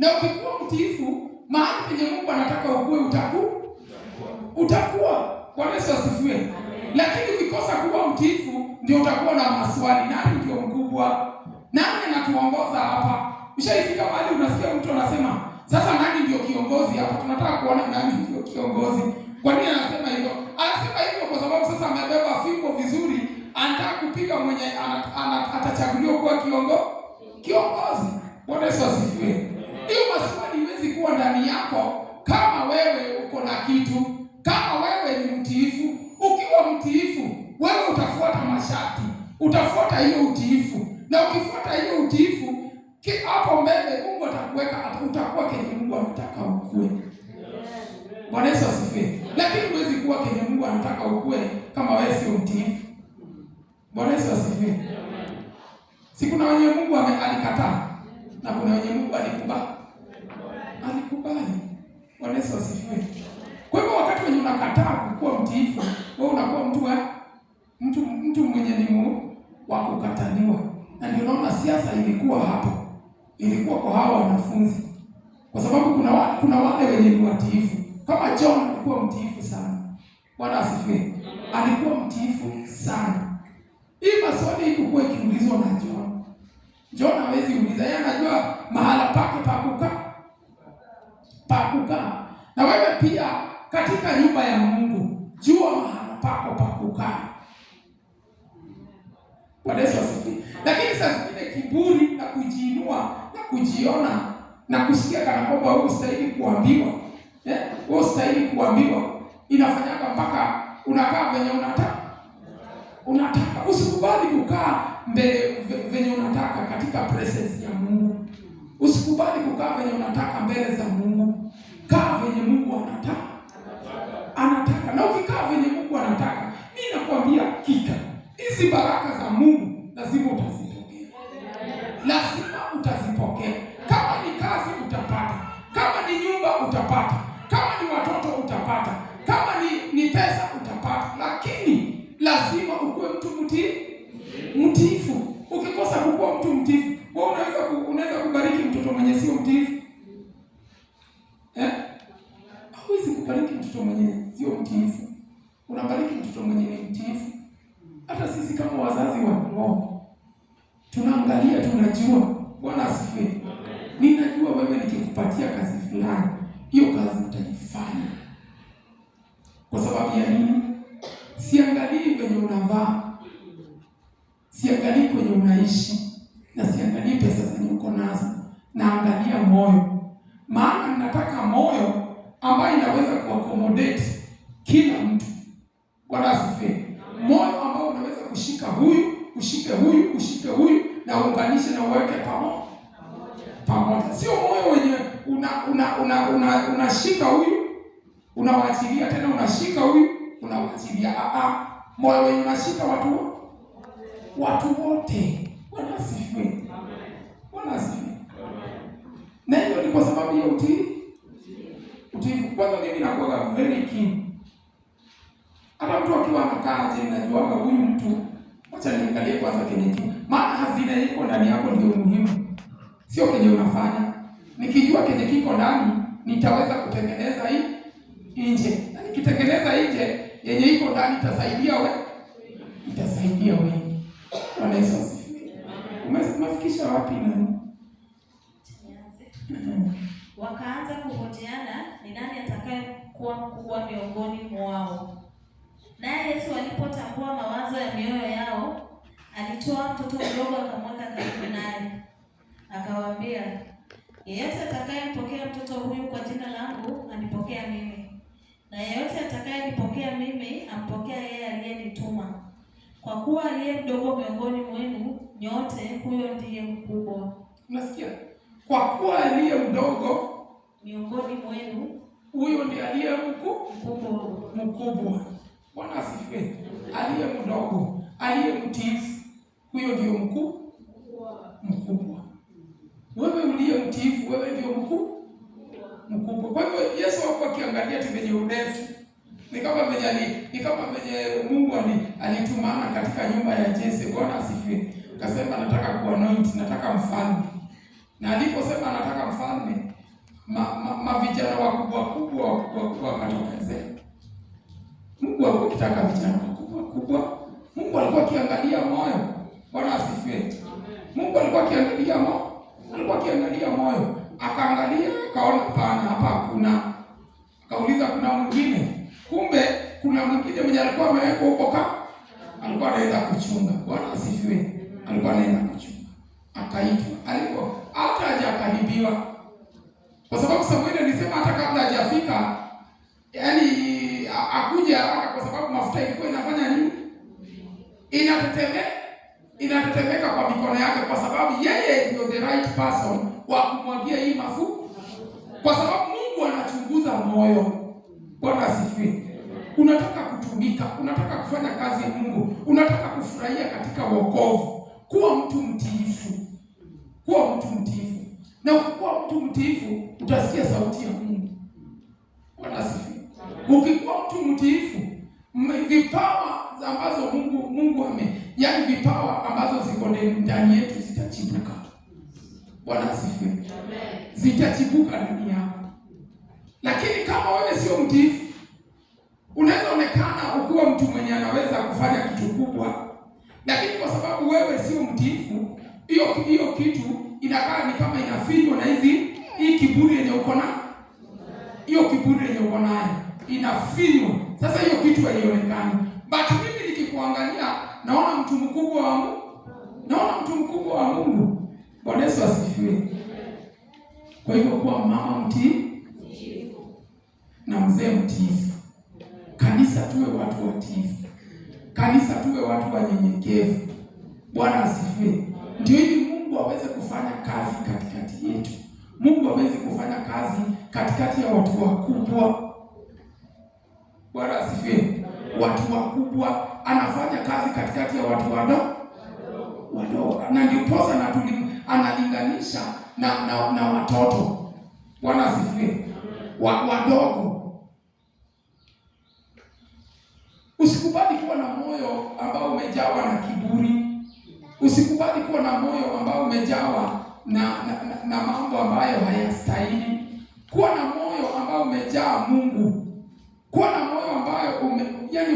Na ukikuwa mtiifu, mahali penye Mungu anataka ukue utakuwa. Bwana Yesu asifiwe. Lakini ukikosa kuwa mtiifu, ndio utakuwa na maswali. Nani ndio mkubwa? Nani anatuongoza hapa? Ushaifika mahali unasikia mtu anasema, sasa nani ndio kiongozi hapa? Tunataka kuona nani ndio kiongozi. Kwa nini anasema hivyo? Anasema hivyo kwa sababu sasa amebeba fimbo vizuri, anataka kupiga mwenye atachaguliwa kuwa kiongozi. Bwana Yesu asifiwe. Hiyo maswali iwezi kuwa ndani yako kama wewe uko na kitu, kama wewe ni mtiifu. Ukiwa mtiifu, wewe utafuata masharti, utafuata hiyo utiifu. Na ukifuata hiyo utiifu, hapo mbele Mungu atakuweka, utakuwa kenye Mungu anataka ukue. Bwana Yesu asifiwe. Lakini huwezi kuwa kenye Mungu anataka ukue kama wewe sio mtiifu. Bwana Yesu asifiwe. Si kuna wenye Mungu alikataa na kuna wenye Mungu alikubali. Bwana Yesu asifiwe. Kwa hivyo wakati wenye unakataa kuwa mtiifu, wewe unakuwa mtu mwenye ni wa kukataliwa. Na ndio naona siasa ilikuwa hapo. Ilikuwa kwa hao wanafunzi. Kwa sababu kuna wale wenye ni watiifu. Kama John alikuwa mtiifu sana. Bwana asifiwe. Alikuwa mtiifu sana. Hii maswali ilikuwa ikiulizwa na John. John hawezi uliza, yeye anajua mahala pake pa kukaa. Na wewe pia katika nyumba ya Mungu, jua mahala pako pa kukaa. Bwana Yesu asifiwe. Lakini sasa ile kiburi na kujiinua na kujiona na kusikia kana kwamba wewe ustahili kuambiwa, wewe ustahili kuambiwa, inafanyaka mpaka unakaa venye unataka. Usikubali kukaa mbele venye unataka katika presence ya Mungu. Usikubali kukaa venye unataka mbele za Mungu. Kaa venye Mungu anataka. Na ukikaa venye Mungu anataka, mimi nakwambia hakika hizi baraka za Mungu lazima utazipokea. Kama ni kazi utapata, kama ni nyumba utapata, kama ni watoto utapata, kama ni pesa utapata, lakini lazima ukuwe mtu mtiifu. Ukikosa kuwa mtu mtiifu, wewe unaweza kubariki mtoto mwenye sio mtiifu. Hauwezi kubariki mtoto mwenye sio mtiifu. Unabariki mtoto mwenye ni mtiifu. Hata sisi kama wazazi wa roho tunaangalia, tunajua. Bwana asifiwe. Ninajua wewe nikikupatia kazi fulani, hiyo kazi utaifanya. Kwa sababu ya nini? Siangalii venye unavaa, siangalii kwenye unaishi, na siangalii pesa zenye uko nazo. Naangalia moyo. Maana ninataka moyo ambayo inaweza kuaccommodate kila mtu. Bwana asifiwe. Moyo ambao unaweza kushika huyu, ushike huyu na uunganishe na uweke pamoja. Sio moyo wenye unashika huyu, unawaachilia tena unashika huyu, unawaachilia. Moyo wenye unashika watu wote. Bwana asifiwe. Bwana asifiwe. Na hiyo ni kwa sababu ya utiifu. Kwanza mimi nakuwa very keen. Hata mtu akiwa anakaa je, najua huyu mtu, acha niangalie kwanza kenye maana hazina iko ndani yako ndio muhimu. Sio kenye unafanya. Nikijua kenye kiko ndani, nitaweza kutengeneza hii nje. Na nikitengeneza nje, yenye iko ndani itasaidia wewe. Bwana Yesu asifiwe. Umefikisha wapi nani? Wakaanza kuhojiana ni nani atakayekuwa mkubwa miongoni mwao. Naye Yesu alipotambua mawazo ya mioyo yao, alitoa mtoto mdogo akamweka karibu naye. Akawaambia, yeyote atakayempokea mtoto huyu kwa jina langu, anipokea mimi. Na yeyote atakayenipokea mimi, ampokea yeye aliyenituma. Kwa kuwa aliye mdogo miongoni mwenu nyote, huyo ndiye mkubwa. Unasikia? Kwa kuwa aliye mdogo miongoni mwenu, huyo ndiye aliye mkubwa. Bwana asifiwe. Aliye mdogo, aliye mtiifu, huyo ndio mkubwa. Wewe uliye mtiifu, wewe ndio mkubwa. Kwa hivyo Yesu hakuwa akiangalia tu venye urefu. Ni kama venye Mungu alitumana katika nyumba ya Jesse. Bwana asifiwe. Akasema nataka kuanoint, nataka mfalme. Na aliposema anataka mfalme, mavijana wakubwa wakatokezea. Mungu alikuwa akitaka vijana wakubwa. Mungu alikuwa akiangalia moyo. Bwana asifiwe. Mungu alikuwa akiangalia moyo. Akaangalia, akaona pana hapa hakuna. Akauliza kuna mwingine. Kumbe kuna mwingine mwenye alikuwa amewekwa huko alikuwa anaenda kuchunga. Bwana asifiwe. Alikuwa anaenda kuchunga. Akaitwa. Hata hajakaribiwa. Kwa sababu Samueli alisema hata kabla hajafika, yaani akuja haraka, kwa sababu mafuta ilikuwa inafanya nini? Inatetemeka kwa mikono yake, kwa sababu yeye ndio the right person wa kumwagia hii mafuta. Kwa sababu Mungu anachunguza moyo. Bwana asifiwe. Unataka kutumika, unataka kufanya kazi ya Mungu, unataka kufurahia katika wokovu, kuwa mtu mtiifu. Na ukikuwa mtu mtiifu, utasikia sauti ya Mungu. Bwana asifiwe. Ukikuwa mtu mtiifu, vipawa ambazo Mungu yaani vipawa ambazo ziko ndani yetu zitachipuka. Bwana asifiwe. Zitachipuka ndani yako. Lakini kama wewe sio mtiifu, unaweza onekana ukiwa mtu mwenye anaweza kufanya kitu kubwa, lakini kwa sababu wewe sio mtiifu, hiyo kitu inakaa ni kama inafinywa na hii kiburi yenye uko nayo. Hiyo kiburi yenye uko nayo inafinywa. Sasa hiyo kitu haionekani. But mimi nikikuangalia naona mtu mkubwa wa Mungu. Bwana Yesu asifiwe. Kwa hivyo kuwa mama mtiifu na mzee mtiifu. Kanisa tuwe watu watiifu. Kanisa tuwe watu wanyenyekevu. Bwana asifiwe. Ndio ili Mungu aweze kufanya kazi katikati yetu. Mungu aweze kufanya kazi katikati ya watu wakubwa. Bwana asifiwe. Watu wakubwa anafanya kazi katikati ya watu wadogo. Na ndio posa analinganisha na watoto. Bwana asifiwe. Wadogo. Usikubali kuwa na moyo ambao umejawa na kiburi. Usikubali kuwa na moyo ambao umejawa na mambo ambayo hayastahili. Kuwa na moyo ambao umejaa Mungu. Kuwa na moyo ambayo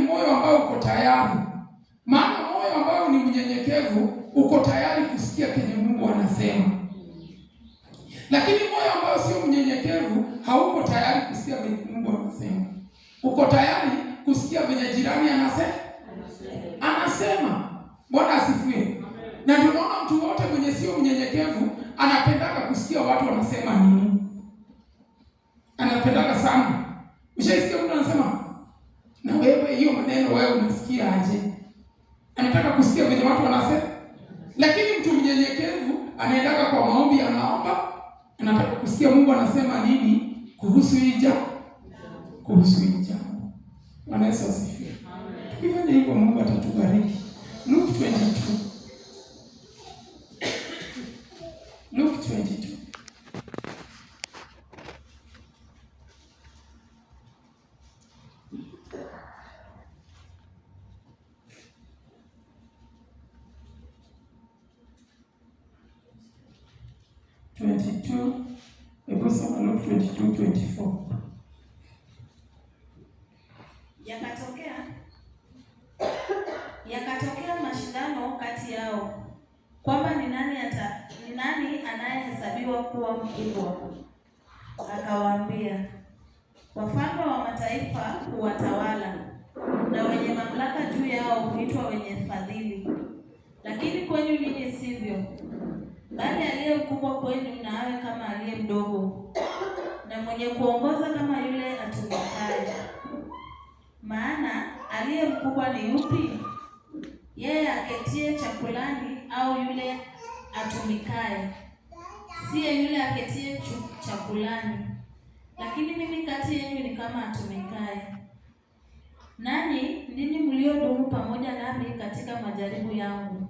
moyo ambao uko tayari. Maana moyo ambao ni mnyenyekevu uko tayari kusikia kenye Mungu anasema. Lakini moyo ambao sio mnyenyekevu hauko tayari kusikia kenye Mungu anasema. Uko tayari kusikia venye jirani anasema. Bwana asifiwe. Na tunaona mtu wote mwenye sio mnyenyekevu anapendaka kusikia watu wanasema nini. Anapendaka sana. Ushaisikia mtu anasema, na wewe hiyo maneno wewe unasikia aje? Anataka kusikia venye watu wanasema. Lakini mtu mnyenyekevu anaendaka kwa maombi, anaomba, anataka kusikia Mungu anasema nini kuhusu hii jambo. Bwana Yesu asifiwe. Tukifanya hivyo Mungu atatubariki. Luke 22. Hebu soma Luke 22:24. Yakatokea mashindano kati yao kwamba ni nani anayehesabiwa kuwa mkubwa. Akawaambia, wafalme wa mataifa huwatawala, na wenye mamlaka juu yao huitwa wenye fadhili. Lakini kwenyu ninyi sivyo, bali aliye mkubwa kwenu na awe kama aliye mdogo, na mwenye kuongoza kama yule atumikaye. Maana aliye mkubwa ni yupi? Yeye aketie chakulani au yule atumikaye? Siye yule aketie chakulani. Lakini mimi kati yenu ni kama atumikaye. Nanyi ndini mliodumu pamoja nami katika majaribu yangu.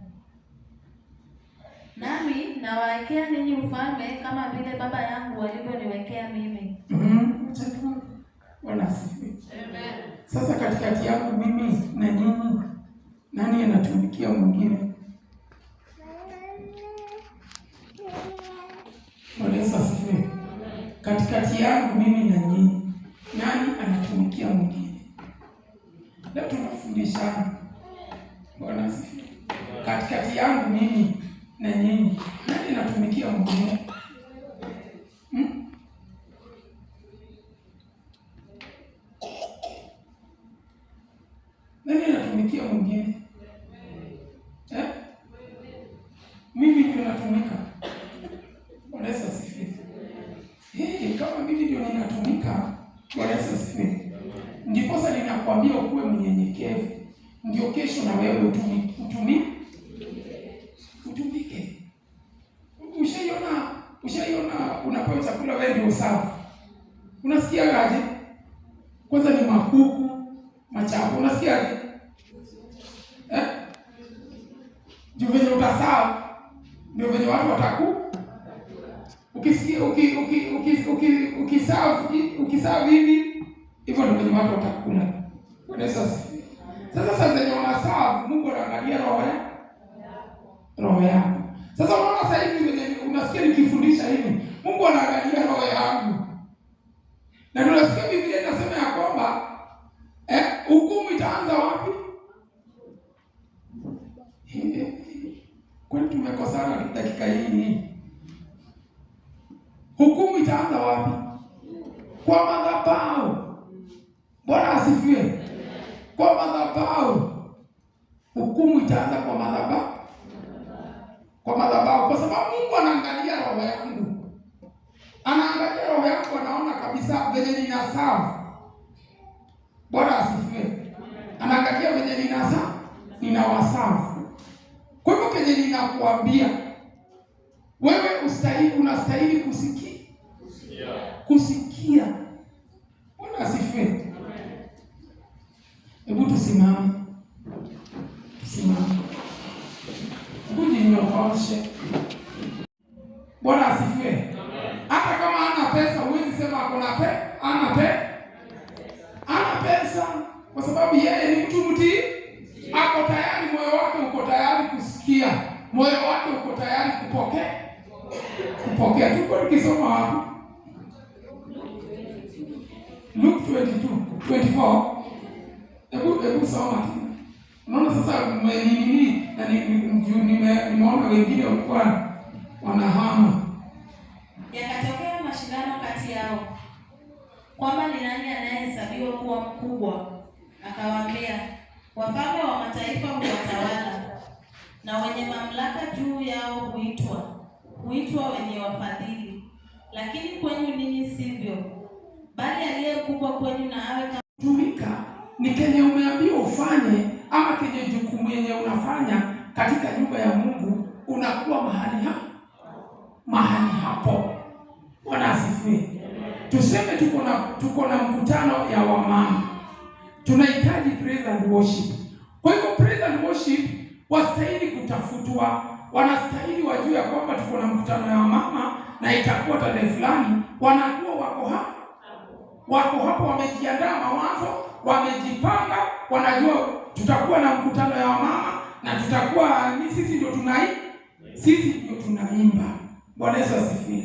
Nami nawaekea ninyi ufalme kama vile Baba yangu alivyoniwekea mimi. Bwana asifiwe. Amen. Sasa katikati yangu mimi na nyinyi, nani anatumikia mwingine? Yesu asifiwe. Katikati yangu mimi na nyinyi, nani anatumikia mwingine? Leo tunafundishana. Bwana asifiwe. Katikati yangu mimi na nyinyi, nani anatumikia mwingine? Nani anatumikia mwingine? Mimi ndio natumika. Bwana Yesu asifiwe. Kama mimi ndio ninatumika, Bwana Yesu asifiwe. Ndiposa ninakwambia ukuwe mnyenyekevu. Ndio kesho na wewe utumike. Ushaiona unapewa chakula wewe ndio sawa. Unasikia aje? Kwanza ni makuku, machapo. Unasikia aje? Ndio venye utasawa. Ndio venye watu wataku. Ukisikia ukisawa hivi, hivyo ndio venye watu watakula. Bwana Yesu asifiwe. Sasa zenye unasawa, Mungu anaangalia roho yako. Sasa unaona sasa hivi venye unasikia nikifundisha hivi, Mungu anaangalia roho yangu. Na tunasikia Biblia inasema ya kwamba hukumu itaanza wapi? Kwani tumekosana dakika hii? Hukumu itaanza wapi? Kwa madhabahu. Bwana asifiwe. Kwa madhabahu. Hukumu itaanza kwa madhabahu. Kwa madhabahu, kwa sababu Mungu anaangalia roho yangu. Anaangalia roho yangu, anaona kabisa venye ninasavu. Bwana asifiwe. Anaangalia venye ninawasavu. Kwa hivyo kenye ninakuambia wewe unastahili kusikia. Bwana asifiwe. Hebu tusimame. Kujinyooshe. Bwana asifiwe. Hata kama hana pesa, huwezi sema ana pesa, kwa sababu yeye ni mtu mtii. Ako tayari, moyo wake uko tayari kusikia, moyo wake uko tayari kupokea. Tuko tukisoma wapi? Luke 22:24. Hebu soma. Unaona sasa nimeona wengine walikuwa wanahama. Yakatokea mashindano kati yao kwamba ni nani anayehesabiwa kuwa mkubwa. Akawaambia, wafalme wa mataifa huwatawala, na wenye mamlaka juu yao huitwa wenye wafadhili. Lakini kwenu ninyi sivyo, bali aliye mkubwa kwenu na awe kama. Tumika ni kenye umeambiwa ufanye, ama kenye jukumu yenye unafanya katika nyumba ya Mungu, unakuwa mahali hapo. Bwana asifiwe. Tuseme tuko na mkutano ya wamama, tunahitaji praise and worship. Kwa hivyo praise and worship wastahili kutafutwa, wanastahili wajue ya kwamba tuko na mkutano ya wamama na itakuwa tarehe fulani. Wanakuwa wako hapo, wamejiandaa mawazo, wamejipanga, wanajua tutakuwa na mkutano ya wamama na tutakuwa sisi ndio tunaimba. Bwana Yesu asifiwe.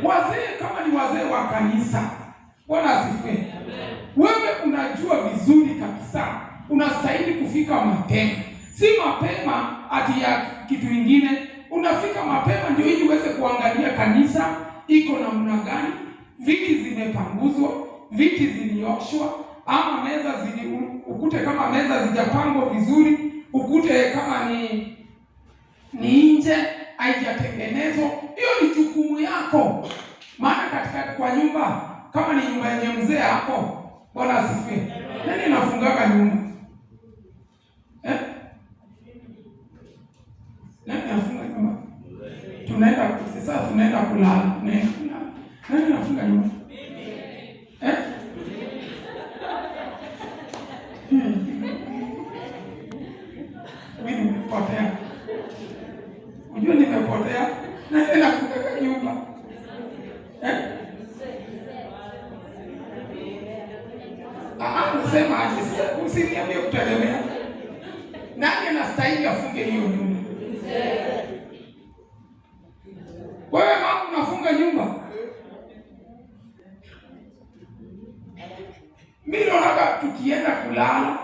Wazee kama ni wazee wa kanisa, Bwana asifiwe. Wewe unajua vizuri kabisa unastahili kufika mapema. Si mapema ati ya kitu kingine, unafika mapema ndio ili uweze kuangalia kanisa iko namna gani, viti zimepanguzwa, viti zilioshwa, ama meza ukute kama meza zijapangwa vizuri, ukute kama ni nje haijatengenezwa. Hiyo ni jukumu yako. Maana kwa nyumba, kama ni nyumba yenye mzee hapo, Bwana asifiwe, nani anafungaga nyumba? Nani anafunga nyumba? Tunaenda kulala. Nani anafunga nyumba? Mimi nimepotea. Unajua nimepotea. Nani anafunga nyumba? Nasema aje, usiniambie kutegemea. Nani anastahili afunge hiyo nyumba? Wewe mama unafunga nyumba? Mimi naona tukienda kulala,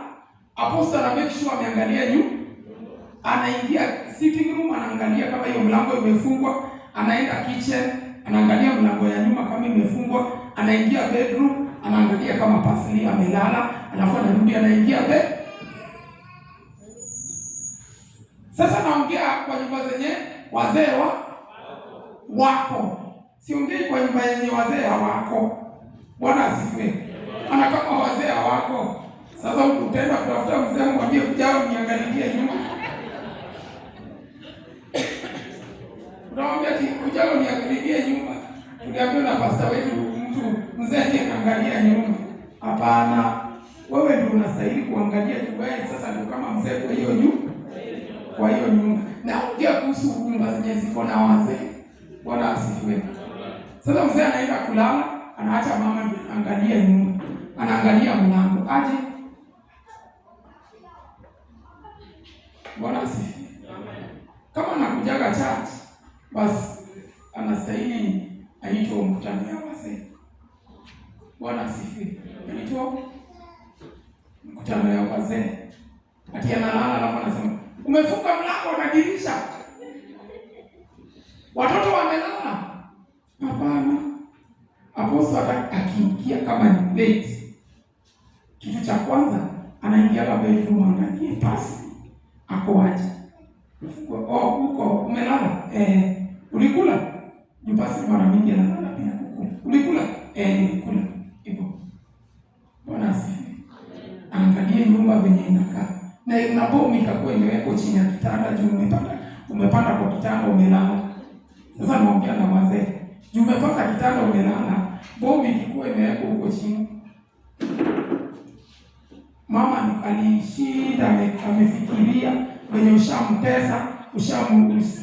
apostle ana make sure ameangalia nyuma. Anaingia sitting room, anaangalia kama hiyo mlango imefungwa, anaenda kitchen, anaangalia mlango ya nyuma kama imefungwa, anaingia bedroom, anaangalia kama pasli amelala, alafu anarudi anaingia bed. Sasa naongea kwa nyumba zenye wazee wako. Siongei kwa nyumba yenye wazee hawako. Bwana asifiwe. Ana kama wazee hawako. Sasa utaenda kutafuta mzee mwambie kujao niangalie nyuma. Unaambia kujao niangalie nyuma. Tuliambiwa na pastor wetu mtu mzee anaangalia nyuma. Hapana. Wewe ndio unastahili kuangalia nyuma. Sasa ndio kama mzee kwa hiyo nyuma. Kwa hiyo nyumba. Na ongea kuhusu nyumba zenye ziko na wazee. Bwana asifiwe. Sasa mzee anaenda kulala, anaacha mama angalia nyumba. Anaangalia mlango. Aje. Bwana asifiwe. Kama anakujaga church, basi anastahili aitwe mkutano ya wazee. Bwana asifiwe. Aitwe mkutano ya wazee. Ati analala alafu anasema umefunga mlango na dirisha. Watoto wamelala. Hapana. Apostle akiingia kama ni late. Kitu cha kwanza anaingia kwa bedroom angalie pasi. Ako aje? Uko umelala? Ulikula? Nyumbani mara mingi analala pia kukula. Ulikula? Nilikula. Hivyo. Bwana asifiwe. Angalie nyumba venye inakaa. Na bomu ikakuwa imewekwa chini ya kitanda juu umepanda kwa kitanda umelala. Sasa naongea na wazee. Juu umepanda kitanda umelala, bomu ikikuwa imewekwa huko chini. Mama alishinda amefikiria venye ushamtesa, siku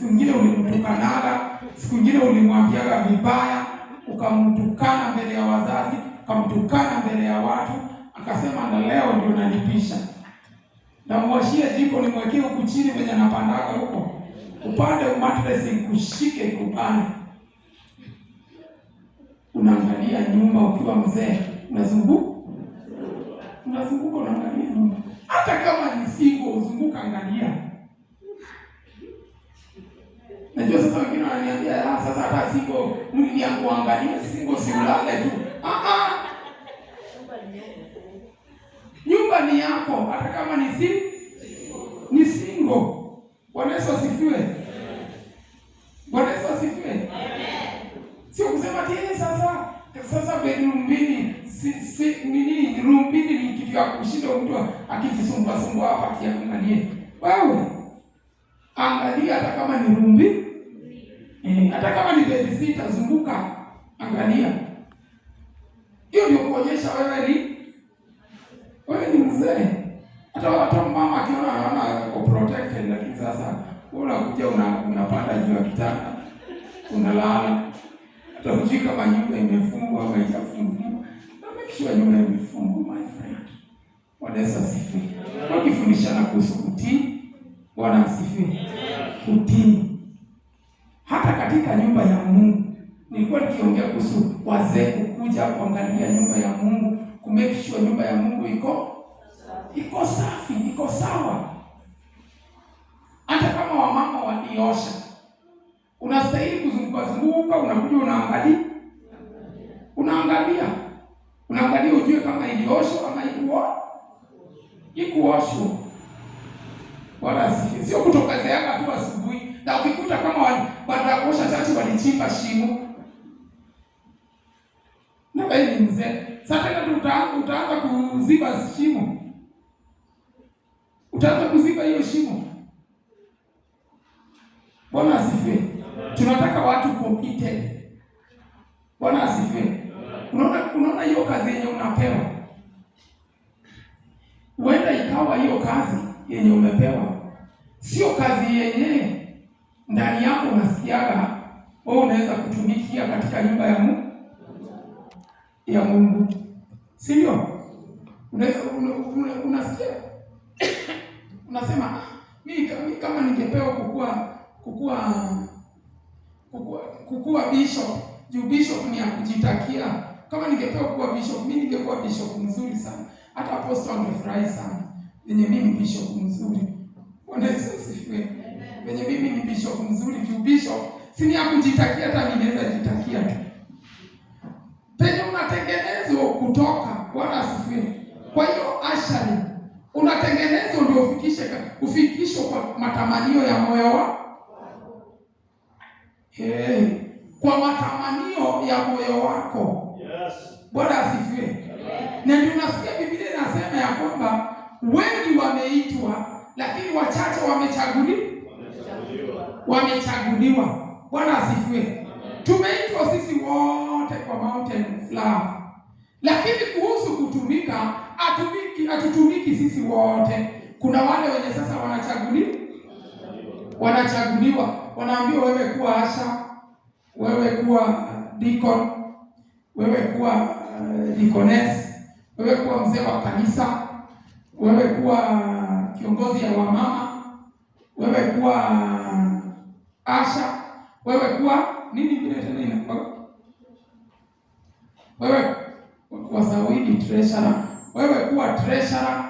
nyingine ulimtukanaga, siku nyingine ulimwambiaga vibaya, ukamtukana mbele ya wazazi, ukamtukana mbele ya watu, akasema na leo ndio nalipisha. Na mwashie jiko nimwekee huku chini venye napandaga huko. Upande mattress kushike kupanda. Unaangalia nyumba ukiwa mzee, unazunguka unaangalia nyumba. Hata kama ni single uzunguka angalia. Najua sasa wengine wananiambia sasa hata single mwili yangu angalia, single si ulale tu. Nyumba ni yako hata kama ni single. Bwana Yesu asifiwe. Bwana Yesu asifiwe. Amen. Sio kusema ati sasa bedroom mbili nini room mbili ni kitu ya kushinda mtu akijisumbua hapa akiangalie. Wewe angalia hata kama ni room mbili. Hata kama ni bed sita zunguka angalia. Hiyo ndio kuonyesha wewe ni mzee. Hata mama akiona anaona ko protected, lakini sasa unakuja unapanda juu ya kitanda unalala. Hata hujui kama nyumba imefungwa au haijafungwa. Na make sure nyumba imefungwa, my friend. Bwana Yesu asifiwe. Tukifundishana kuhusu kutii, Bwana asifiwe. Kutii. Hata katika nyumba ya Mungu. Nilikuwa nikiongea kuhusu wazee kukuja kuangalia nyumba ya Mungu, ku make sure nyumba ya Mungu iko safi, iko sawa. Hata kama wamama waliosha, unastahili kuzunguka, unakuja unaangalia ujue kama ilioshwa ama ikuoshwa. Bwana asifiwe. Sio kutokazeaga tu asubuhi na ukikuta kama baada ya kuosha chachi walichimba shimo. Na wewe ni mzee. Sasa tena utaanza kuziba shimo. Utaanza kuziba hiyo shimo. Bwana asifiwe. Tunataka watu committed. Bwana asifiwe. Unaona hiyo kazi yenye unapewa. Huenda ikawa hiyo kazi yenye umepewa sio kazi yenye ndani yako unasikiaga wewe unaweza kutumikia katika nyumba ya Mungu. Si ndio? Unasikia? Unasema mimi kama ningepewa kukua bishop, juu bishop ni ya kujitakia kama ningepewa kuwa bishop, mimi ningekuwa bishop mzuri sana. Hata apostle angefurahi sana. Venye mimi bishop mzuri. Bwana Yesu asifiwe. Venye mimi ni bishop mzuri, juu bishop si ni ya kujitakia, hata mimi naweza jitakia tu. Penye unatengenezwa kutoka, Bwana asifiwe. Kwa hiyo ashari unatengenezwa ndio ufikisho kwa matamanio ya moyo wako. Kwa matamanio ya moyo wako. Yes. Bwana asifiwe. Na ndio unasikia Biblia inasema ya kwamba wengi wameitwa lakini wachache wamechaguliwa. Bwana asifiwe. Tumeitwa sisi wote kwa mountain of love. Lakini kuhusu kutumika, hatutumiki sisi wote. Kuna wale wenye sasa wanachaguliwa. Wanaambiwa wewe kuwa asha, wewe kuwa deacon, wewe kuwa deaconess, wewe kuwa mzee wa kanisa, wewe kuwa kiongozi ya wamama, wewe kuwa asha, wewe kuwa nini vile tena inakuwa? Wewe kuwa zawadi treasurer, wewe kuwa treasurer,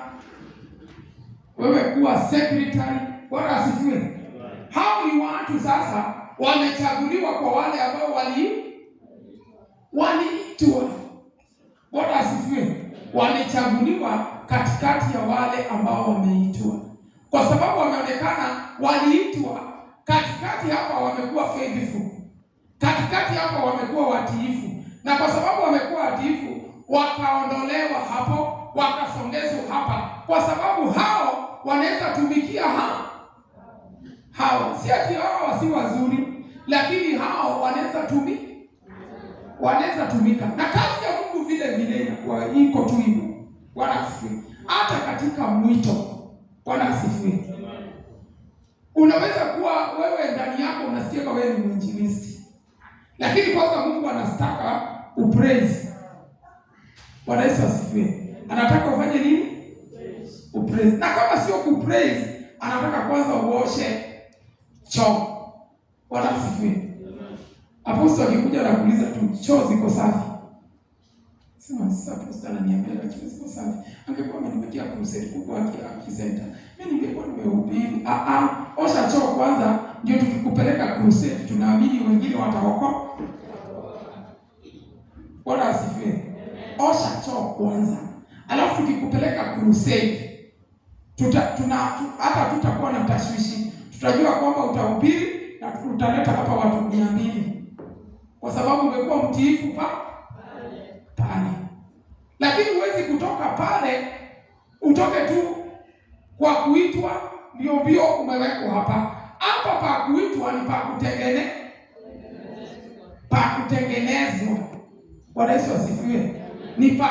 wewe kuwa secretary. Bwana asifiwe. Hao ni watu sasa wamechaguliwa kwa wale ambao waliitwa. Bwana asifiwe. Wamechaguliwa katikati ya wale ambao wameitwa. Kwa sababu wameonekana waliitwa, katikati hapa wamekuwa faithful. Katikati hapa wamekuwa watiifu. Na kwa sababu wamekuwa watiifu, wakaondolewa hapo, wakasongezwa hapa. Kwa sababu hao wanaweza tumikia hawa. Si ati hao si wazuri, lakini hao wanaweza tumika. Na kazi ya Mungu vile vile inakuwa iko tu hivyo. Bwana asifiwe. Hata katika mwito. Bwana asifiwe. Unaweza kuwa wewe ndani yako unasikia wewe ni mwinjilisti, lakini kwanza Mungu anataka upraise. Bwana Yesu asifiwe. Anataka ufanye nini? Upraise. Na kama sio kupraise, anataka kwanza uoshe choo. Bwana asifiwe. Apostle akikuja na kuuliza tu choo ziko safi. Sema sasa apostle ananiambia choo ziko safi. Angekuwa amenipatia crusade kubwa akisenta. Mimi ningekuwa nimehubiri. Osha choo kwanza ndio tukikupeleka crusade tunaamini wengine wataokoka. Bwana asifiwe. Osha choo kwanza. Alafu tukikupeleka crusade hata tutakuwa na tashwishi. Tutajua kwamba utahubiri na utaleta hapa watu 200. Kwa sababu umekuwa mtiifu pale. Lakini huwezi kutoka pale utoke tu kwa kuitwa mbio umewekwa hapa. Hapa pa kuitwa ni pa kutengenezwa. Bwana Yesu asifiwe. Ni pa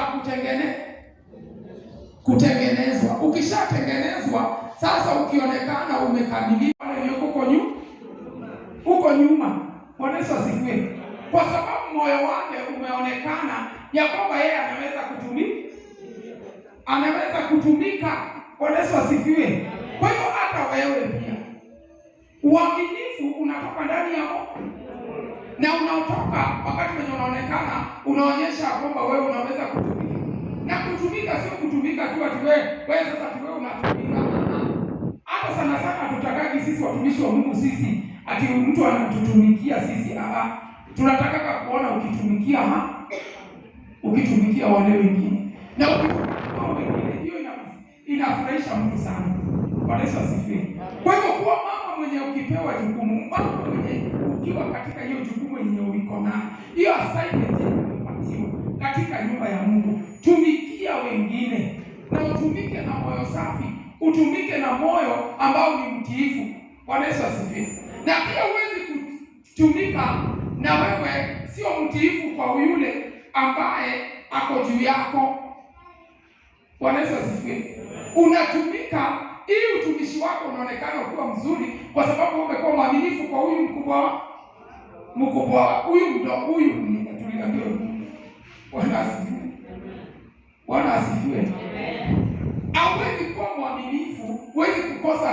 kutengenezwa. Ukishatengenezwa sasa ukionekana umekamilika huko nyuma. Bwana Yesu asifiwe. Kwa sababu moyo wake umeonekana ya kwamba yeye anaweza kutumika. Bwana Yesu asifiwe. Kwa hiyo hata wewe pia uaminifu unatoka ndani ya moyo. Na unatoka wakati wenye unaonekana unaonyesha kwamba wewe unaweza kutumika. Na kutumika sio kutumika tu ati wewe sasa wewe unatumika. Hata sana tutakaki sisi watumishi wa Mungu sisi ati mtu anatutumikia sisi. Tunataka kuona ukitumikia wale wengine. Na ukitumikia wengine hiyo inafurahisha mtu sana. Bwana Yesu asifiwe. Kwa hivyo kuwa mama mwenye ukipewa jukumu, mama mwenye ukiwa katika hiyo jukumu yenye uliko nayo, hiyo assignment umepatiwa katika nyumba ya Mungu, tumikia wengine na utumike na moyo safi, utumike na moyo ambao ni mtiifu. Bwana Yesu asifiwe. Na pia huwezi kutumika na wewe sio mtiifu kwa yule ambaye ako juu yako. Bwana Yesu asifiwe. Unatumika ili utumishi wako unaonekana ukiwa mzuri kwa sababu umekuwa mwaminifu kwa huyu mkubwa huyu tuliambiwa. Bwana asifiwe. Bwana asifiwe. Hauwezi kuwa mwaminifu, huwezi kukosa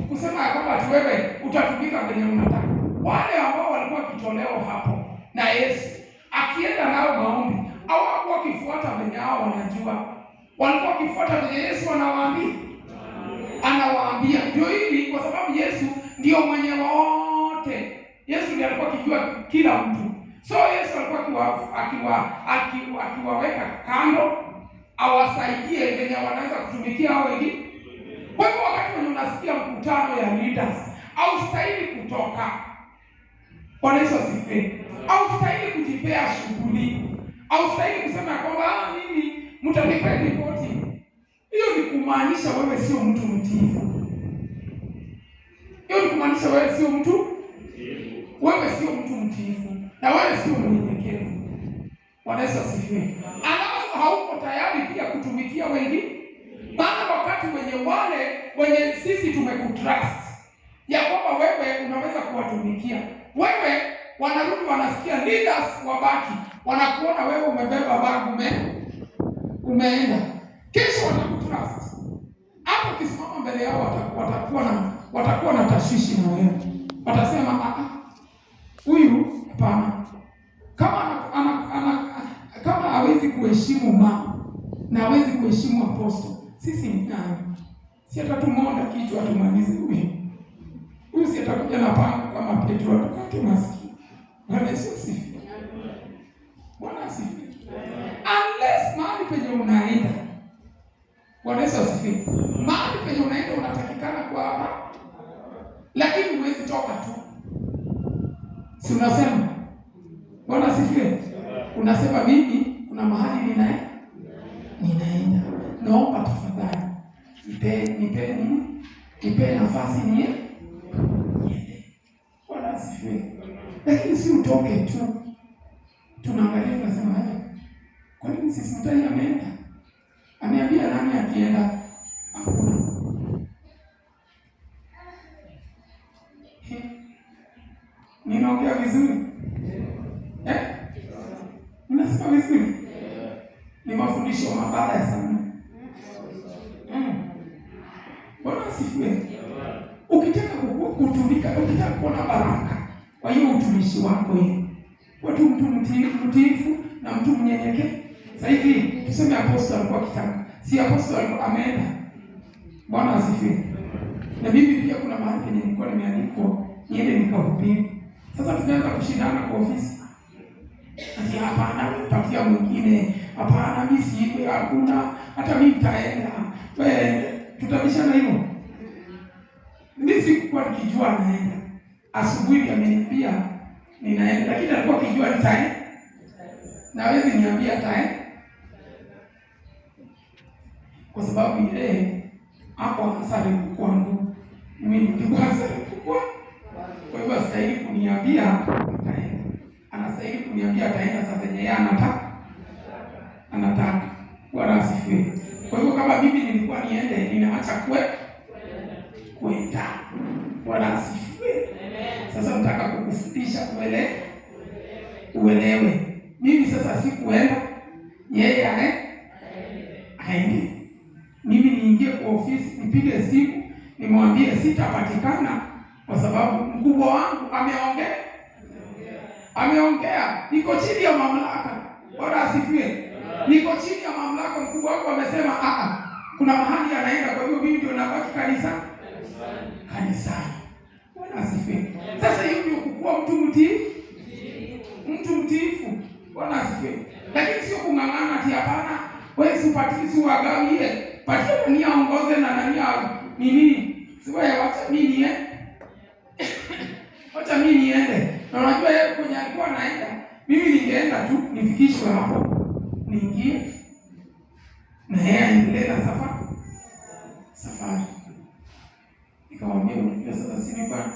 kusema kwamba wewe utatumika venye unataka. Wale ambao walikuwa kitolewa hapo na Yesu akienda nao maombi, hao wanajua. Walikuwa wakifuata vile Yesu anawaambia. Ndio hili kwa sababu Yesu ndio mwenye wote. Yesu ndiye alikuwa akijua kila mtu. So Yesu alikuwa akiwaweka kando awasaidie venye wanaweza kutumikia hao wengine. Kwa hivyo wakati when unasikia mkutano ya leaders, au stahili kutoka. Bwana Yesu asifiwe. Au stahili kujipea shughuli. Au stahili kusema kwamba mimi mtanipa ripoti. Hiyo ni kumaanisha wewe sio mtu mtiifu. Hiyo ni kumaanisha wewe sio mtu mtiifu. Wewe sio mtu mtiifu. Na wewe sio mnyenyekevu. Bwana Yesu asifiwe. Alafu hauko tayari pia kutumikia wengine. Maana wakati wenye sisi tumekutrust ya kwamba wewe unaweza kuwatumikia. Wewe wanarudi wanasikia leaders wabaki. Wanakuona wewe umebeba bag umeenda. Kesho watakutrust. Hapo ukisimama mbele yao watakuwa na tashwishi na wewe. Watasema huyu hapana. Kama hawezi kuheshimu mama na hawezi kuheshimu apostol, sisi ni nani? Si atatumonda kichwa tumalize huyu. Huyu si atakuja na panga kama Petro atukate masikio. Bwana Yesu asifiwe. Bwana asifiwe. Unless mahali penye unaenda. Bwana Yesu asifiwe. Mahali penye unaenda unatakikana kwa haraka. Lakini huwezi toka tu. Si unasema? Bwana asifiwe. Unasema mimi kuna mahali ninaenda. Naomba tafadhali. Nipe nafasi niende. Bwana asifiwe. Lakini si utoke tu. Tunaangalia tunasema kwa nini sisi mtani ameenda? Aniambia nani akienda? Hakuna. Ninaongea vizuri? Ninasema vizuri? Ni mafundisho mabaya sana. Bwana asifiwe. Ukitaka kutumika, ukitaka kuona baraka kwa hiyo utumishi wako hiyo. Kwa tu mtu mtiifu na mtu mnyenyekevu. Sasa hivi tuseme apostol alikuwa kitaka. Si apostol alikuwa ameenda. Bwana asifiwe. Na mimi pia kuna mahali penye nilikuwa nimeandikwa niende nikahubiri. Sasa tunaanza kushindana kwa ofisi. Ati hapana utapatia mwingine. Hapana mimi si hakuna hata mimi nitaenda. Wewe tutabishana hivyo. Mimi sikuwa nikijua naenda. Asubuhi ameniambia ninaenda, lakini alikuwa akijua nitaenda. Na hawezi niambia ataenda. Kwa sababu yeye hapo anasali kwangu. Mimi nilikuwa nasali kwa. Kwa hivyo astahili kuniambia ataenda. Anastahili kuniambia ataenda sasa yenye yeye anataka. Bwana asifiwe. Kwa hivyo kama mimi nilikuwa niende, ninaacha kwenda. Bwana asifiwe. Sasa nataka kukufundisha uelewe. Mimi sasa sikuenda, yeye aende. Mimi niingie kwa ofisi, nipige simu, nimwambie sitapatikana kwa sababu mkubwa wangu ameongea. Niko chini ya mamlaka. Bwana asifiwe. Niko chini ya mamlaka, mkubwa wangu amesema kuna mahali anaenda, kwa hiyo mimi ndio nabaki kanisani. Bwana asifiwe. Sasa hiyo ndio kukua mtu mtiifu. Bwana asifiwe. Lakini sio kung'ang'ana ati hapana, wewe usipatisi wagawie. Patia nani aongoze na nani nini? Siwe wacha mimi wacha mimi niende. Na unajua yeye kwenye alikuwa anaenda, mimi ningeenda tu nifikishwe hapo. Niingie na yeye aendelee na safari. Nikamwambia unajua sasa sisi bwana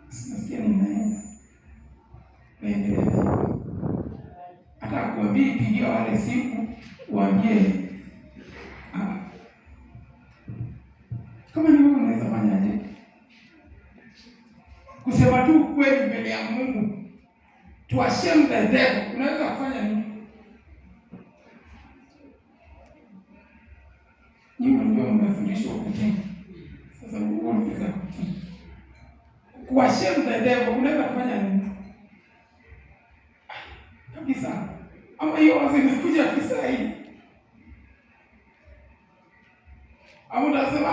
sinasikia ninaenda. Endelea. Hata kuambia pigia wale siku waambie kama ni wewe unaweza fanyaje? Kusema tu kweli mbele ya Mungu. To shame the devil. Unaweza kufanya nini? Nyinyi ndio mmefundishwa kutii. Sasa Mungu anaweza kutii. Kwa shame the devil unaweza kufanya nini? Kabisa. Ama hiyo wazo imekuja kisai. Ama unasema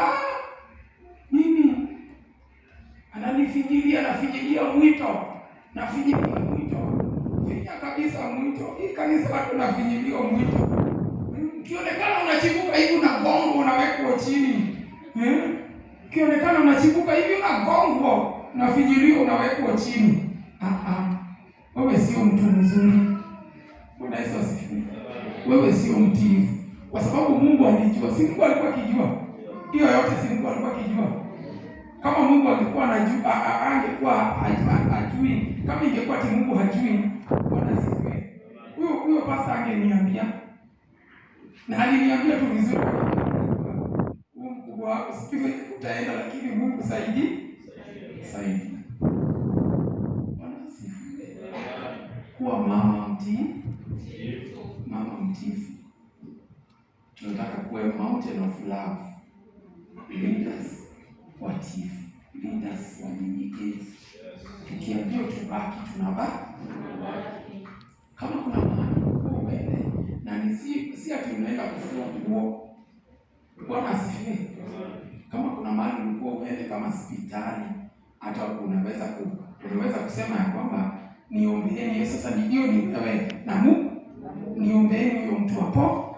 mimi anafinyilia mwito. Nafinyilia mwito. Finya kabisa mwito. Hii kanisa watu nafinyilia mwito. Ukionekana unachibuka hivi unagongo unawekwa chini. Ukionekana unachibuka hivi unagongo unafinyiliwa unawekwa chini. Wewe sio mtu mzuri. Bwana Yesu asifiwe. Wewe sio mtiifu. Kwa sababu Mungu alijua. Si Mungu alikuwa akijua. Hiyo yote si Mungu alikuwa akijua. Kama Mungu alikuwa anajua, angekuwa ajui. Kama ingekuwa ati Mungu hajui, Bwana asifiwe. Huyo pasta angeniambia. Na aliniambia tu vizuri. Huyu mkubwa wako sijui utaenda, lakini Mungu saidi. Bwana asifiwe. Kuwa mama mtiifu. Tunataka kuwe mountain of love. Leaders watiifu. Leaders wanyenyekevu. Tukiambiwa tubaki tunabaki. Kama kuna mahali uende na si ati unaenda kufua nguo. Bwana asifiwe. Kama kuna mahali ulikuwa uende kama hospitali, hata unaweza kusema ya kwamba niombeeni Yesu sasa ndio ni wewe na Mungu. Niombeeni huyo mtu hapo,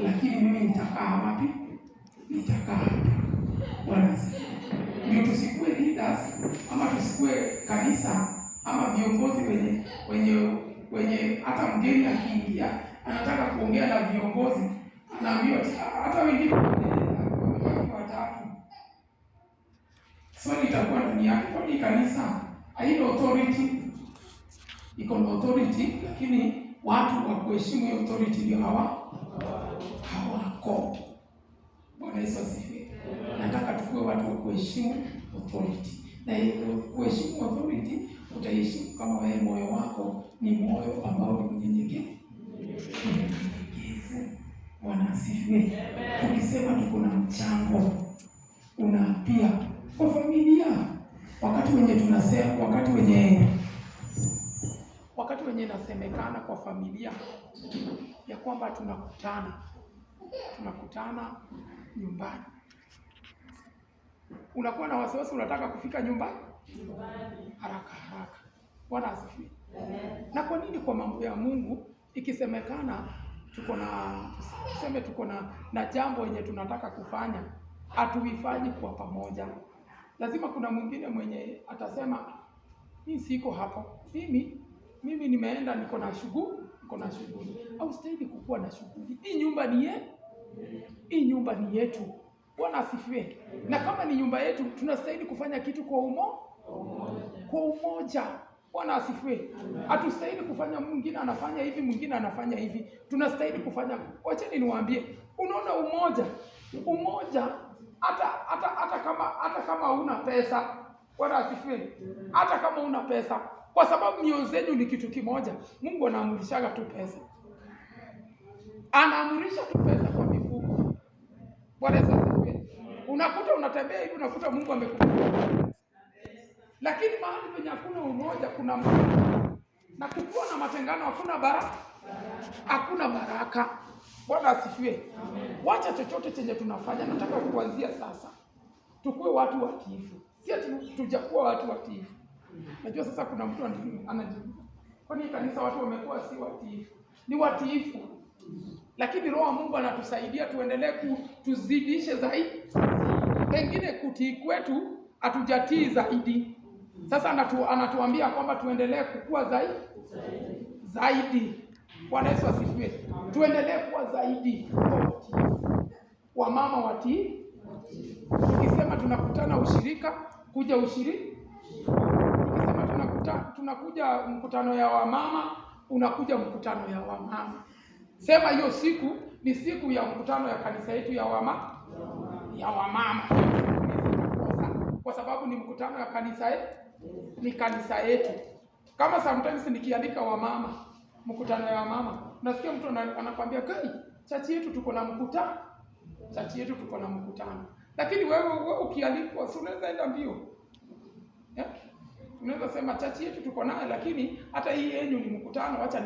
lakini mimi nitakaa wapi? Nitakaa. Bwana asifiwe. Ndio tusikue leaders ama tusikue kanisa ama viongozi wenye hata mgeni akiingia anataka kuongea na viongozi anaambiwa hata wengine watatu. Swali itakuwa ndani yake, kwa nini kanisa haina authority? Iko na authority, lakini watu wa kuheshimu hiyo authority ndio hawako. Bwana Yesu asifiwe. Nataka tukue watu wa kuheshimu authority. Na kuheshimu authority utaheshimu kama wewe moyo wako ni moyo ambao ni mnyenyekevu. Bwana asifiwe. Tukisema tuko na mchango pia kwa familia, wakati wenye inasemekana kwa familia ya kwamba tunakutana nyumbani, unakuwa na wasiwasi, unataka kufika nyumbani haraka. Bwana asifiwe. Na kwa nini kwa mambo ya Mungu ikisemekana tuko na jambo yenye tunataka kufanya, hatuifanyi kwa pamoja? Lazima kuna mwingine mwenye atasema mimi siko hapo. Mimi nimeenda, niko na shughuli. Au stahili kukuwa na shughuli. Hii nyumba ni yetu. Bwana asifiwe. Na kama ni nyumba yetu, tunastahili kufanya kitu kwa umoja. Bwana asifiwe. Hatustahili kufanya mwingine anafanya hivi, mwingine anafanya hivi. Tunastahili kufanya. Wacheni niwaambie, unaona umoja hata kama una pesa. Bwana asifiwe. Hata kama una pesa, kwa sababu mioyo zenu ni kitu kimoja, Mungu anaamurishaga tu pesa. Anaamurisha tu pesa kwa mifuko. Bwana asifiwe. Unakuta unatembea hivi, unakuta Mungu amekubariki. Lakini mahali penye hakuna umoja kuna na kukiwa na matengano hakuna baraka. Bwana asifiwe. Wacha chochote chenye tunafanya, nataka kuanzia sasa tukue watu watiifu. Si ati tujakuwa watu watiifu. Najua sasa kuna mtu anajiuliza, kwa nini kanisa watu wamekuwa si watiifu? Ni watiifu. Lakini Roho wa Mungu anatusaidia tuendelee tuzidishe zaidi. Pengine kutii kwetu hatujatii zaidi. Sasa anatuambia kwamba tuendelee kukua zaidi. Bwana Yesu asifiwe. Tuendelee kuwa zaidi wa mama watii. Tukisema tunakutana ushirika, kuja ushirika. Tukisema tunakuja mkutano ya wamama, unakuja mkutano ya wamama. Sema hiyo siku ni siku ya mkutano ya kanisa yetu ya wamama. Kwa sababu ni mkutano ya kanisa yetu, ni kanisa yetu. Kama sometimes nikiandika wamama, mkutano ya wamama, nasikia mtu anakuambia kai, chachi yetu tuko na mkutano. Lakini wewe ukialikwa, si unaweza enda mbio. Unaweza sema chachi yetu tuko nayo, lakini hata hii yenu ni mkutano, acha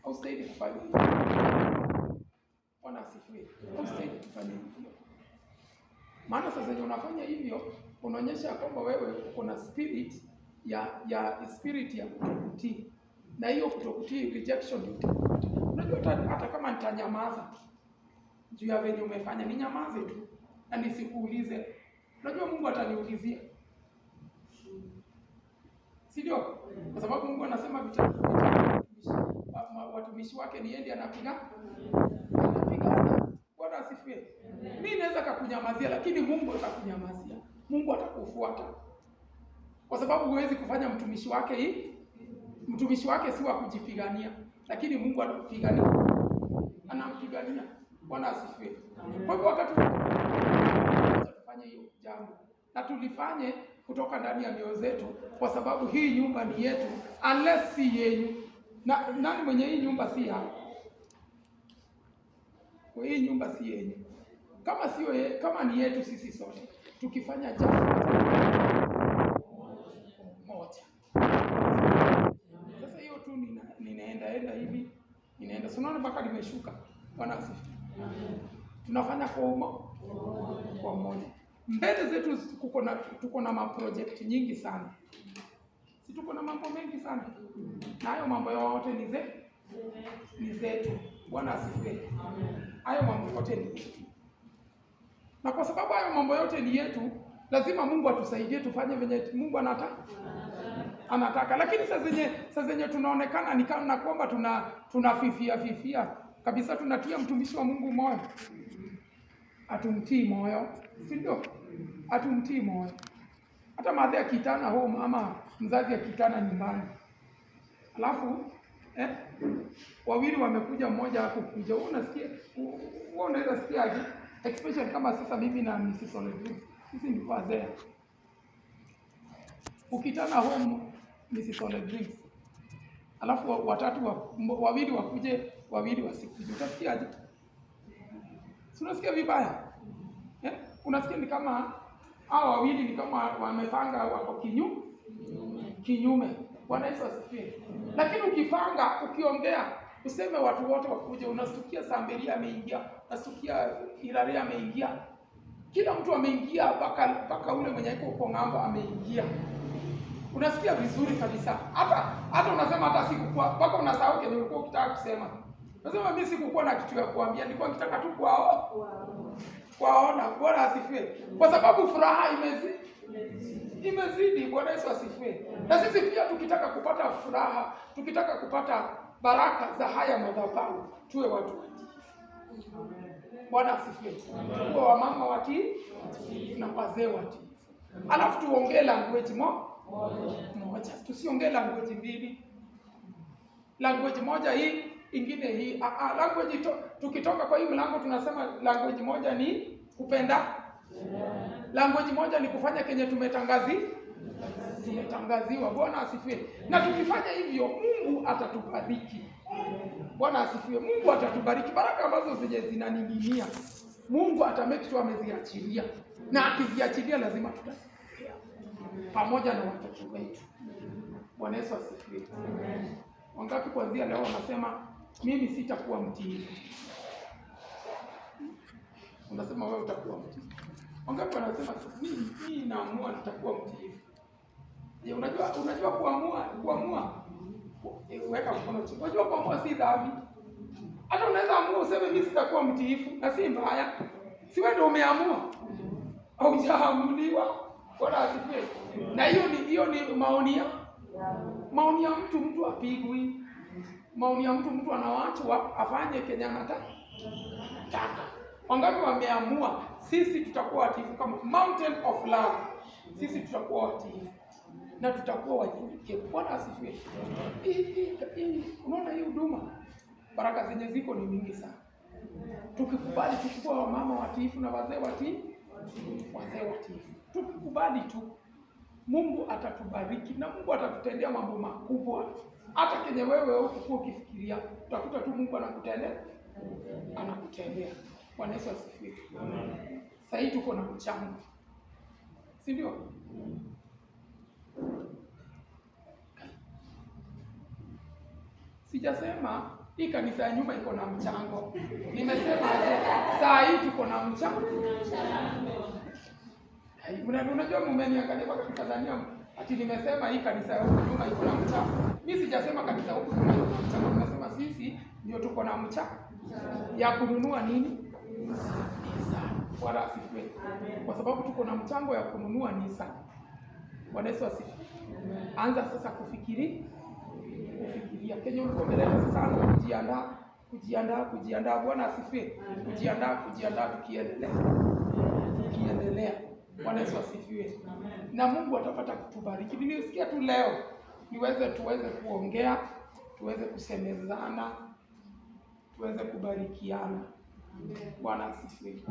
Haustahili kufanya hivyo. Bwana asifiwe. Haustahili kufanya hivyo. Maana sasa zenye unafanya hivyo unaonyesha kwamba wewe uko na spirit ya kutokutii. Na hiyo kutokutii, rejection utakufuata. Unajua hata kama nitanyamaza juu ya venye umefanya, ninyamaze tu na nisikuulize. Unajua Mungu ataniulizia. Si ndio? Kwa sababu Mungu anasema watumishi wake niende anapigana. Bwana asifiwe. Mimi naweza kukunyamazia, lakini Mungu atakunyamazia. Mungu atakufuata. Kwa sababu huwezi kufanya mtumishi wake hivi. Mtumishi wake si wa kujipigania, lakini Mungu anakupigania. Anampigania. Bwana asifiwe. Kwa hivyo wakati tufanye hiyo jambo na tulifanye kutoka ndani ya mioyo zetu, kwa sababu hii nyumba ni yetu, unless si yenu. Na nani mwenye hii nyumba si yako? Kwa hii nyumba si yenu. Kama sio kama ni yetu sisi sote, tukifanya jambo moja. Sasa hiyo tu ninaenda hivi, ninaenda. Unaona mpaka nimeshuka. Bwana asifiwe. Tunafanya kwa moja. Mbele zetu tuko na maproject nyingi sana. Si tuko na mambo mengi sana. Na hayo mambo yote ni zetu. Bwana asifiwe. Hayo mambo yote ni yetu. Na kwa sababu hayo mambo yote ni yetu, lazima Mungu atusaidie tufanye venye Mungu anataka. Lakini saa zenye tunaonekana ni kama kwamba tunafifia kabisa, tunatia mtumishi wa Mungu moyo. Atumtii moyo, si ndio? Atumtii moyo. Hata madhe akitana home ama mzazi akitana nyumbani, alafu wawili wamekuja, mmoja hapo kuja, unasikia unaweza sikia aje? Especially kama sasa mimi na Mrs. Olivia, sisi ni wazee. Ukitana home Mrs. Olivia, alafu wawili wakuje, wawili wasikuje, utasikia aje? Unasikia vibaya. Unasikia ni kama hao wawili ni kama wamepanga wako kinyume. Bwana Yesu asifiwe. Lakini ukipanga, ukiongea, useme watu wote wakuje, unasikia Samberia ameingia, unasikia Ilaria ameingia. Kila mtu ameingia, mpaka ule mwenye yuko huko ng'ambo ameingia. Unasikia vizuri kabisa. Hata unasema hata sikukuwa, mpaka unasahau kile ulikuwa ukitaka kusema. Nasema mimi sikukuwa na kitu ya kuambia, nilikuwa nikitaka tu kwaona. Bwana asifiwe. Kwa sababu furaha imezidi. Bwana Yesu asifiwe. Na sisi pia tukitaka kupata furaha, tukitaka kupata baraka za haya madhabahu, tuwe watu watii. Bwana asifiwe. Tuwe wamama watii na wazee watii. Alafu tuongee language moja. Tusiongee language mbili. Language moja hii, ingine hii. Language tukitoka kwa hii mlango tunasema language moja ni kupenda. Language moja ni kufanya kenye tumetangaziwa. Bwana asifiwe. Na tukifanya hivyo Mungu atatubariki. Bwana asifiwe. Mungu atatubariki. Baraka ambazo zinaning'inia, Mungu atamake sure ameziachilia. Na akiziachilia lazima tutasikia pamoja na watoto wetu. Bwana Yesu asifiwe. Wangapi kuanzia leo wanasema mimi sitakuwa mtiifu? Unasema wewe utakuwa mtiifu. Wangapi wanasema mimi naamua nitakuwa mtiifu? Je, unajua kuamua weka mkono chini. Unajua kuamua si dhambi. Hata unaweza amua useme mimi sitakuwa mtiifu na si mbaya. Si wewe ndio umeamua. Au hujaamuliwa. Bwana asifiwe. Na hiyo ni maoni ya mtu apigwi. Maoni ya mtu anaachwa afanye kenye anataka. Wangapi wameamua sisi tutakuwa watiifu kama mountain of love. Sisi tutakuwa watiifu na tutakuwa wanyenyekevu. Bwana asifiwe. Unaona hii huduma, baraka zenye ziko ni mingi sana. Tukikubali tukikuwa wamama watiifu na wazee watiifu, tukikubali tu, Mungu atatubariki na Mungu atatutendea mambo makubwa. Hata kenye wewe ukikuwa ukifikiria, utakuta tu Mungu anakutendea. Bwana Yesu asifiwe. Amen. Sasa tuko na mchango. Si ndio? Sijasema Hii kanisa ya nyuma iko na mchango. Nimesema saa hii tuko na mchango. Unajua mmeniangalia mpaka mtazania ati nimesema hii kanisa ya nyuma iko na mchango. Mimi sijasema kanisa huku nyuma iko na mchango. Nimesema sisi ndio tuko na mchango ya kununua nini? Bwana asifiwe. Kwa sababu tuko na mchango ya kununua Nissan. Bwana Yesu asifiwe. Anza sasa kufikiria Kenya ulikuwa umeleta sasa, anza kujiandaa. Bwana asifiwe. Kujiandaa tukiendelea. Bwana Yesu asifiwe. Na Mungu atapata kutubariki. Nilisikia tu leo tuweze kuongea, tuweze kusemezana, tuweze kubarikiana. Bwana asifiwe.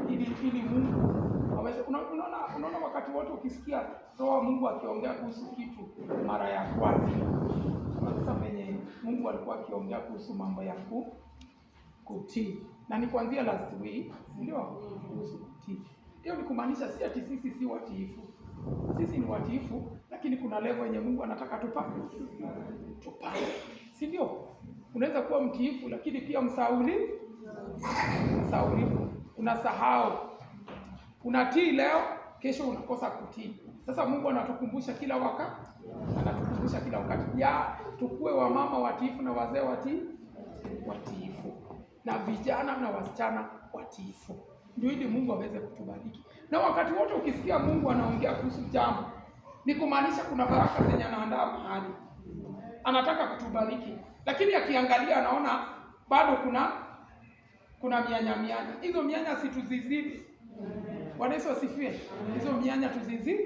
Ili Mungu aweze. Unaona wakati wote ukisikia Roho wa Mungu akiongea kuhusu kitu mara ya kwanza. Sasa penye Mungu alikuwa akiongea kuhusu mambo ya kutii. Na ni kuanzia last week, ndio kuhusu kutii. Hiyo ni kumaanisha si ati sisi si watiifu. Sisi ni watiifu, lakini kuna level yenye Mungu anataka tupande. Si ndio? Unaweza kuwa mtiifu lakini pia msaulifu. Unasahau. Unatii leo, kesho unakosa kutii. Sasa Mungu anatukumbusha kila wakati. Ya tukue wamama watiifu na wazee watiifu. Na vijana na wasichana watiifu. Ndio ili Mungu aweze kutubariki. Na wakati wote ukisikia Mungu anaongea kuhusu jambo, ni kumaanisha kuna baraka zenye anaandaa mahali. Anataka kutubariki. Lakini akiangalia anaona bado kuna mianya. Hizo mianya situzizidi. Bwana Yesu asifiwe. Hizo mianya tuzizidi.